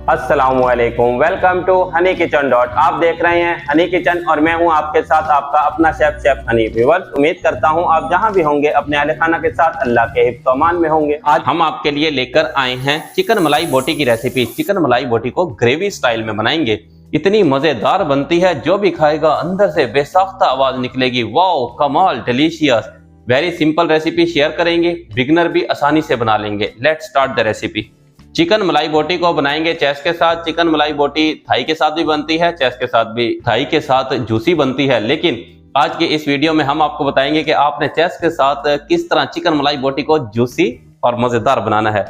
अस्सलामुअलैकुम, welcome to honey kitchen dot. आप देख रहे हैं हनी किचन और मैं हूं आपके साथ आपका अपना शेफ हनी। व्यूअर्स, उम्मीद करता हूं आप जहां भी होंगे अपने अहले खाना के साथ अल्लाह के हिफ्ज़ अमान में होंगे। आज हम आपके लिए लेकर आए हैं चिकन मलाई बोटी की रेसिपी। चिकन मलाई बोटी को ग्रेवी स्टाइल में बनाएंगे। इतनी मजेदार बनती है, जो भी खाएगा अंदर से बेसाख्ता आवाज निकलेगी, वाओ कमाल, delicious. Very simple recipe share करेंगे, बिगनर भी आसानी से बना लेंगे। Let's start the recipe. Chicken मलाई बोटी को बनाएंगे चेस्ट के साथ। चिकन मलाई बोटी थाई के साथ भी बनती है, चेस्ट के साथ भी, थाई के साथ जूसी बनती है। लेकिन आज के इस वीडियो में हम आपको बताएंगे कि आपने चेस्ट के साथ किस तरह चिकन मलाई बोटी को जूसी और मजेदार बनाना है।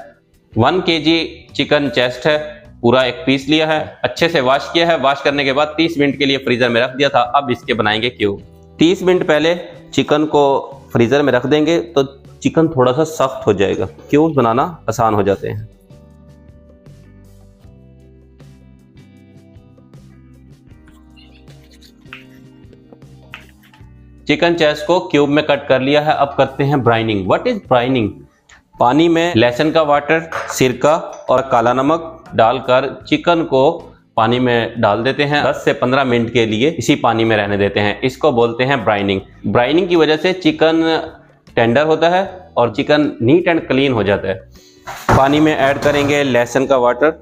1 kg चिकन चेस्ट है, पूरा एक पीस लिया है, अच्छे से वॉश किया है। वॉश करने के बाद 30 मिनट के लिए फ्रीजर में रख दिया था। अब इसके बनाएंगे क्यूब। 30 मिनट पहले चिकन को फ्रीजर में रख देंगे तो चिकन थोड़ा सा सख्त हो जाएगा, क्यूब बनाना आसान हो जाते हैं। चिकन चेस्ट को क्यूब में कट कर लिया है। अब करते हैं ब्राइनिंग। What is brining? पानी में लहसुन का वाटर, सिरका और काला नमक डालकर चिकन को पानी में डाल देते हैं। 10 से 15 मिनट के लिए इसी पानी में रहने देते हैं। इसको बोलते हैं ब्राइनिंग। ब्राइनिंग की वजह से चिकन टेंडर होता है और चिकन नीट एंड क्लीन हो जाता है। पानी में ऐड करेंगे लहसुन का वाटर,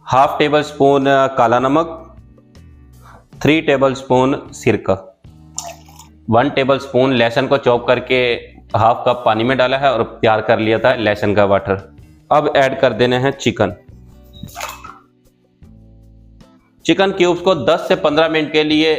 1/2 टेबल स्पून काला नमक, 3 टेबल स्पून सिरका, 1 टेबल स्पून लहसुन को चॉप करके 1/2 कप पानी में डाला है और तैयार कर लिया था लहसुन का वाटर। अब ऐड कर देने हैं चिकन। चिकन क्यूब्स को 10 से 15 मिनट के लिए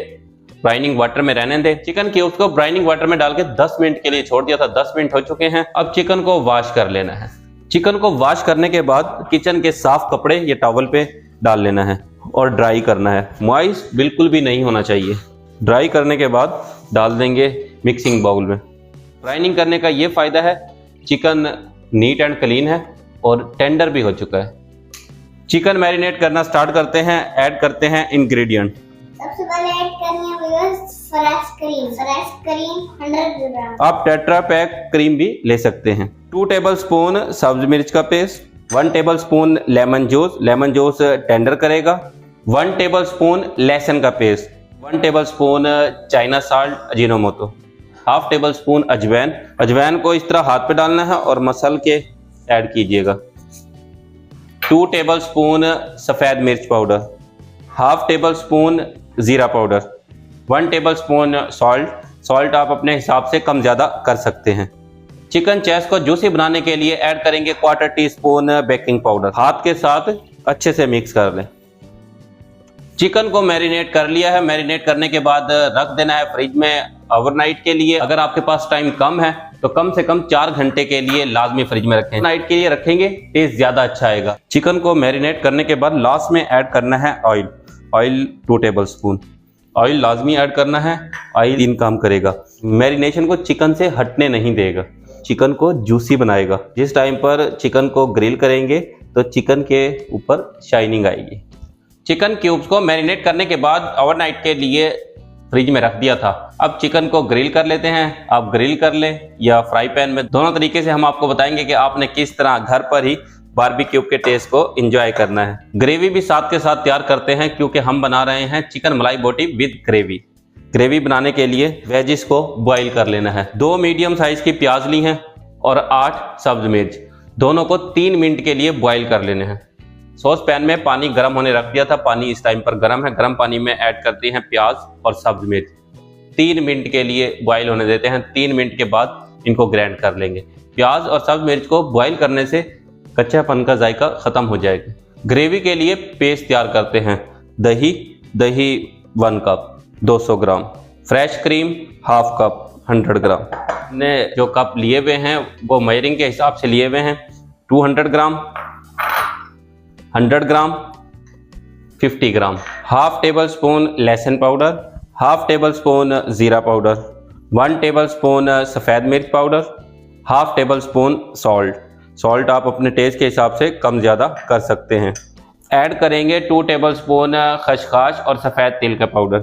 ब्राइनिंग वाटर में रहने दें। चिकन क्यूब्स को ब्राइनिंग वाटर में डाल के 10 मिनट के लिए छोड़ दिया था। 10 मिनट हो चुके हैं। अब चिकन को वॉश कर लेना है। चिकन को वॉश करने के बाद किचन के साफ कपड़े या टॉवल पे डाल लेना है और ड्राई करना है। मॉइस्ट बिल्कुल भी नहीं होना चाहिए। ड्राई करने के बाद डाल देंगे मिक्सिंग बाउल में। ब्राइनिंग करने का ये फायदा है, चिकन नीट एंड क्लीन है और टेंडर भी हो चुका है। चिकन मैरिनेट करना स्टार्ट करते हैं। ऐड करते हैं इंग्रेडिएंट। सबसे पहले ऐड करनी है व्यूअर्स फ्रेश क्रीम 100 ग्राम। आप टेट्रा पैक क्रीम भी ले सकते हैं। 2 टेबल स्पून सब्ज मिर्च का paste, 1 table spoon lemon juice tender करेगा, 1 टेबल स्पून लहसुन का paste, 1 table spoon China salt Ajinomoto, 1/2 table spoon अजवाइन को इस तरह हाथ पे डालना है और मसल के ऐड कीजिएगा। 2 टेबल स्पून सफ़ेद मिर्च पाउडर, 1/2 टेबल स्पून ज़ीरा पाउडर, 1 टेबल स्पून सॉल्ट आप अपने हिसाब से कम ज़्यादा कर सकते हैं। चिकन चेस्ट को जूसी बनाने के लिए ऐड करेंगे 1/4 टीस्पून बेकिंग पाउडर। हाथ के साथ अच्छे से मिक्स कर लें। चिकन को मैरिनेट कर लिया है। मैरिनेट करने के बाद रख देना है फ्रिज में ओवरनाइट के लिए। अगर आपके पास टाइम कम है तो कम से कम 4 घंटे के लिए लाजमी फ्रिज में रखें। नाइट के लिए रखेंगे, टेस्ट ज्यादा अच्छा आएगा। चिकन को मैरिनेट करने के बाद लास्ट में ऐड करना है ऑयल 2 टेबल स्पून। ऑयल लाजमी ऐड करना है। ऑयल 3 काम करेगा। मैरिनेशन को चिकन से हटने नहीं देगा, चिकन को जूसी बनाएगा। जिस टाइम पर चिकन को ग्रिल करेंगे तो चिकन के ऊपर शाइनिंग आएगी। चिकन क्यूब्स को मैरिनेट करने के बाद ओवरनाइट के लिए फ्रिज में रख दिया था। अब चिकन को ग्रिल कर लेते हैं। आप ग्रिल कर लें या फ्राई पैन में, दोनों तरीके से हम आपको बताएंगे कि आपने किस तरह घर पर ही बारबेक्यू के टेस्ट को एंजॉय करना है। ग्रेवी भी साथ के साथ तैयार करते हैं क्योंकि हम बना रहे हैं चिकन मलाई बोटी विद ग्रेवी। ग्रेवी बनाने के लिए वेजिस को बॉईल कर लेना है। 2 मीडियम साइज की प्याज ली हैं और 8 सब्ज मिर्च, दोनों को 3 मिनट के लिए बॉईल कर लेने हैं। सॉस पैन में पानी गर्म होने रख दिया था। पानी इस टाइम पर गर्म है। गर्म पानी में ऐड करते हैं प्याज और सब्ज मिर्च। 3 मिनट के लिए बॉईल होने देते हैं। 3 मिनट के बाद इनको ग्राइंड कर लेंगे। प्याज और सब्ज मिर्च को बॉईल करने से कच्चापन का जायका खत्म हो जाएगा। ग्रेवी के लिए पेस्ट तैयार करते हैं। दही 1 कप 200 ग्राम, फ्रेश क्रीम 1/2 कप 100 ग्राम। ने जो कप लिए हुए हैं वो मेजरिंग के हिसाब से लिए हुए हैं। 200 ग्राम, 100 ग्राम, 50 ग्राम। 1/2 टेबल स्पून लहसुन पाउडर, 1/2 टेबल स्पून ज़ीरा पाउडर, 1 टेबल स्पून सफ़ेद मिर्च पाउडर, 1/2 टेबल स्पून सॉल्ट आप अपने टेस्ट के हिसाब से कम ज़्यादा कर सकते हैं। ऐड करेंगे 2 टेबल स्पून खसखस और सफ़ेद तिल का पाउडर।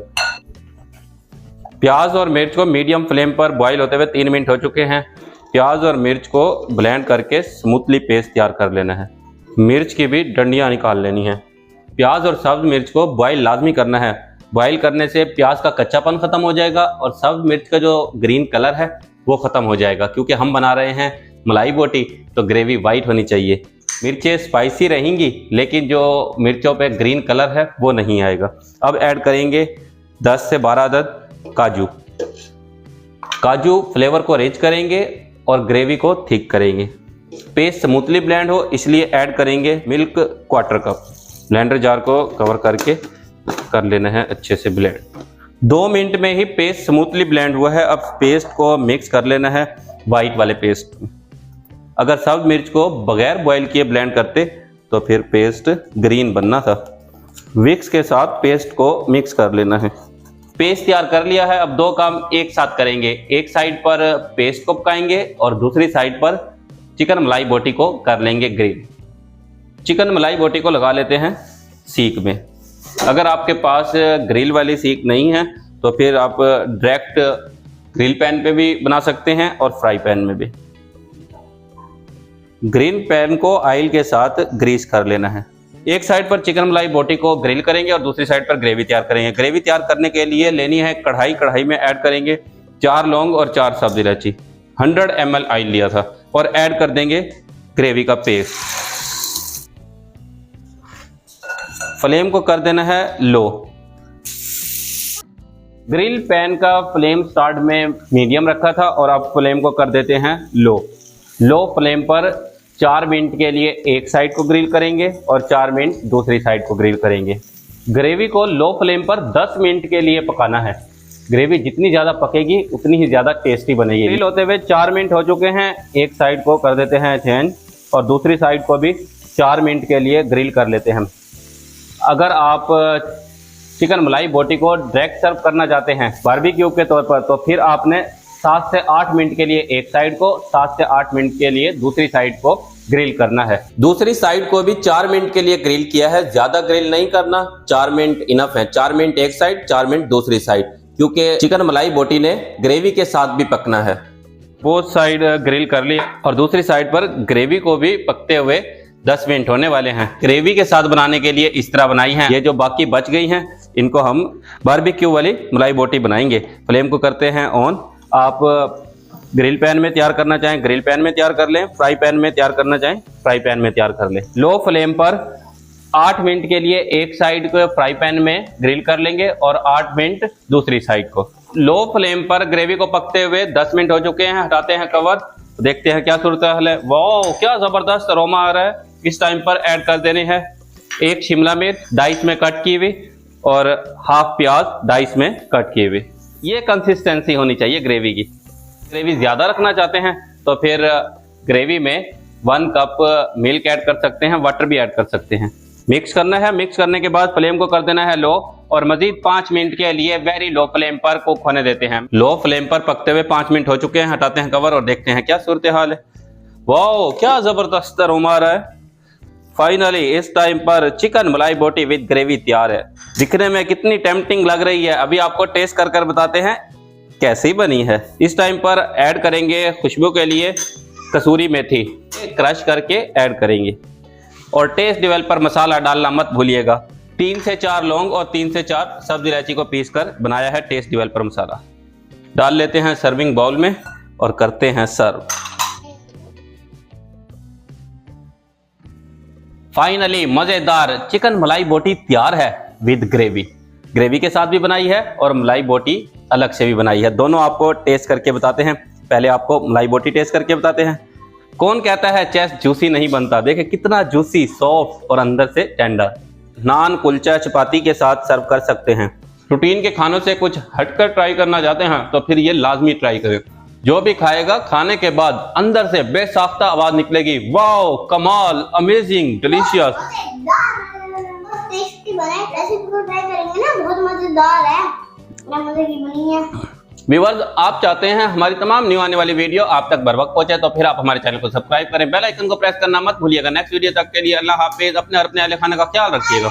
प्याज और मिर्च को मीडियम फ्लेम पर बॉईल होते हुए 3 मिनट हो चुके हैं। प्याज और मिर्च को ब्लेंड करके स्मूथली पेस्ट तैयार कर लेना है। मिर्च की भी डंडियाँ निकाल लेनी है। प्याज और सब्ज मिर्च को बॉईल लाजमी करना है। बॉईल करने से प्याज का कच्चापन खत्म हो जाएगा और सब्ज मिर्च का जो ग्रीन कलर है वो खत्म हो जाएगा, क्योंकि हम बना रहे हैं मलाई बोटी, तो ग्रेवी वाइट होनी चाहिए। मिर्चें स्पाइसी रहेंगी लेकिन जो मिर्चों पे ग्रीन कलर है वो नहीं आएगा। अब ऐड करेंगे 10 से 12 अदद काजू। काजू फ्लेवर को रिच करेंगे और ग्रेवी को थिक करेंगे। पेस्ट स्मूथली ब्लेंड हो इसलिए ऐड करेंगे मिल्क 1/4 कप। ब्लेंडर जार को कवर करके कर लेना है अच्छे से ब्लेंड। 2 मिनट में ही पेस्ट स्मूथली ब्लेंड हुआ है। अब पेस्ट को मिक्स कर लेना है वाइट वाले पेस्ट में। अगर सब्ज मिर्च को बगैर बॉईल किए ब्लेंड करते तो फिर पेस्ट ग्रीन बनना था। विक्स के साथ पेस्ट को मिक्स कर लेना है। पेस्ट तैयार कर लिया है। अब 2 काम एक साथ करेंगे। एक साइड पर पेस्ट को पकाएंगे और दूसरी साइड पर चिकन मलाई बोटी को कर लेंगे ग्रिल। चिकन मलाई बोटी को लगा लेते हैं सीख में। अगर आपके पास ग्रिल वाली सीख नहीं है तो फिर आप डायरेक्ट ग्रिल पैन पे भी बना सकते हैं और फ्राई पैन में भी। ग्रिल पैन को ऑयल के साथ ग्रीस कर लेना है। एक साइड पर चिकन मलाई बोटी को ग्रिल करेंगे और दूसरी साइड पर ग्रेवी तैयार करेंगे। ग्रेवी तैयार करने के लिए लेनी है कढ़ाई। कढ़ाई में ऐड करेंगे 4 लौंग और 4 सब्ज इलायची। 100 ml ऑयल लिया था और ऐड कर देंगे ग्रेवी का पेस्ट। फ्लेम को कर देना है लो। ग्रिल पैन का फ्लेम स्टार्ट में मीडियम रखा था और अब फ्लेम को कर देते हैं लो। लो फ्लेम पर 4 मिनट के लिए एक साइड को ग्रिल करेंगे और 4 मिनट दूसरी साइड को ग्रिल करेंगे। ग्रेवी को लो फ्लेम पर 10 मिनट के लिए पकाना है। ग्रेवी जितनी ज़्यादा पकेगी उतनी ही ज़्यादा टेस्टी बनेगी। ग्रिल होते हुए 4 मिनट हो चुके हैं। एक साइड को कर देते हैं चेंज और दूसरी साइड को भी 4 मिनट के लिए ग्रिल कर लेते हैं। अगर आप चिकन मलाई बोटी को डायरेक्ट सर्व करना चाहते हैं बारबेक्यू के तौर पर, तो फिर आपने 7 से 8 मिनट के लिए एक साइड को, 7 से 8 मिनट के लिए दूसरी साइड को ग्रिल करना है। दूसरी साइड को भी 4 मिनट के लिए ग्रिल किया है। ज्यादा ग्रिल नहीं करना, 4 मिनट इनफ है। 4 मिनट एक साइड, 4 मिनट दूसरी साइड, क्योंकि चिकन मलाई बोटी ने ग्रेवी के साथ भी पकना है। बोथ साइड ग्रिल कर ली और दूसरी साइड पर ग्रेवी को भी पकते हुए 10 मिनट होने वाले हैं। ग्रेवी के साथ बनाने के लिए इस तरह बनाई है। ये जो बाकी बच गई हैं इनको हम बारबेक्यू वाली मलाई बोटी बनाएंगे। फ्लेम को करते हैं ऑन। आप ग्रिल पैन में तैयार करना चाहें ग्रिल पैन में तैयार कर लें, फ्राई पैन में तैयार करना चाहें फ्राई पैन में तैयार कर लें। लो फ्लेम पर 8 मिनट के लिए एक साइड को फ्राई पैन में ग्रिल कर लेंगे और 8 मिनट दूसरी साइड को। लो फ्लेम पर ग्रेवी को पकते हुए 10 मिनट हो चुके हैं। हटाते हैं कवर, देखते हैं क्या सूरत हाल है। वाह, क्या जबरदस्त अरोमा आ रहा है। इस टाइम पर ऐड कर देने हैं 1 शिमला मिर्च डाइस में कट की हुई और हाफ प्याज डाइस में कट किए हुए। ये कंसिस्टेंसी होनी चाहिए ग्रेवी की। ग्रेवी ज्यादा रखना चाहते हैं तो फिर ग्रेवी में 1 कप मिल्क ऐड कर सकते हैं, वाटर भी ऐड कर सकते हैं। मिक्स करना है। मिक्स करने के बाद फ्लेम को कर देना है लो और मजीद 5 मिनट के लिए वेरी लो फ्लेम पर कुक होने देते हैं। लो फ्लेम पर पकते हुए 5 मिनट हो चुके हैं। हटाते हैं कवर और देखते हैं क्या सूरत हाल है। वाह, क्या जबरदस्त अरोमा आ रहा है। फाइनली इस टाइम पर चिकन मलाई बोटी विद ग्रेवी तैयार है। दिखने में कितनी टेम्पटिंग लग रही है, अभी आपको टेस्ट कर कर बताते हैं कैसी बनी है। इस टाइम पर ऐड करेंगे खुशबू के लिए कसूरी मेथी, क्रश करके ऐड करेंगे और टेस्ट डेवलपर मसाला डालना मत भूलिएगा। 3 से 4 लौंग और 3 से 4 सब्ज इलायची को पीस कर बनाया है टेस्ट डेवलपर मसाला। डाल लेते हैं सर्विंग बाउल में और करते हैं सर्व। फाइनली मजेदार चिकन मलाई बोटी तैयार है विद ग्रेवी। ग्रेवी के साथ भी बनाई है और मलाई बोटी अलग से भी बनाई है। दोनों आपको टेस्ट करके बताते हैं। पहले आपको मलाई बोटी टेस्ट करके बताते हैं। कौन कहता है चेस्ट जूसी नहीं बनता, देखे कितना जूसी, सॉफ्ट और अंदर से टेंडर। नान, कुलचा, चपाती के साथ सर्व कर सकते हैं। रूटीन के खानों से कुछ हटकर ट्राई करना चाहते हैं तो फिर ये लाजमी ट्राई करें। जो भी खाएगा खाने के बाद अंदर से बेसाख्ता आवाज निकलेगी, वाओ, कमाल, अमेजिंग, डिलीशियस। बहुत टेस्टी बना है। रेसिपी को ट्राई करेंगे ना, बहुत मजेदार है, मजे की बनी है। व्यूअर्स, आप चाहते हैं हमारी तमाम न्यू आने वाली वीडियो आप तक बर वक्त पहुंचे तो फिर आप हमारे चैनल को सब्सक्राइब करें, बेल आइकन को प्रेस करना मत भूलिएगा। नेक्स्ट वीडियो तक के लिए अल्लाह हाफिज। अपने और अपने अहले खाने का ख्याल रखिएगा।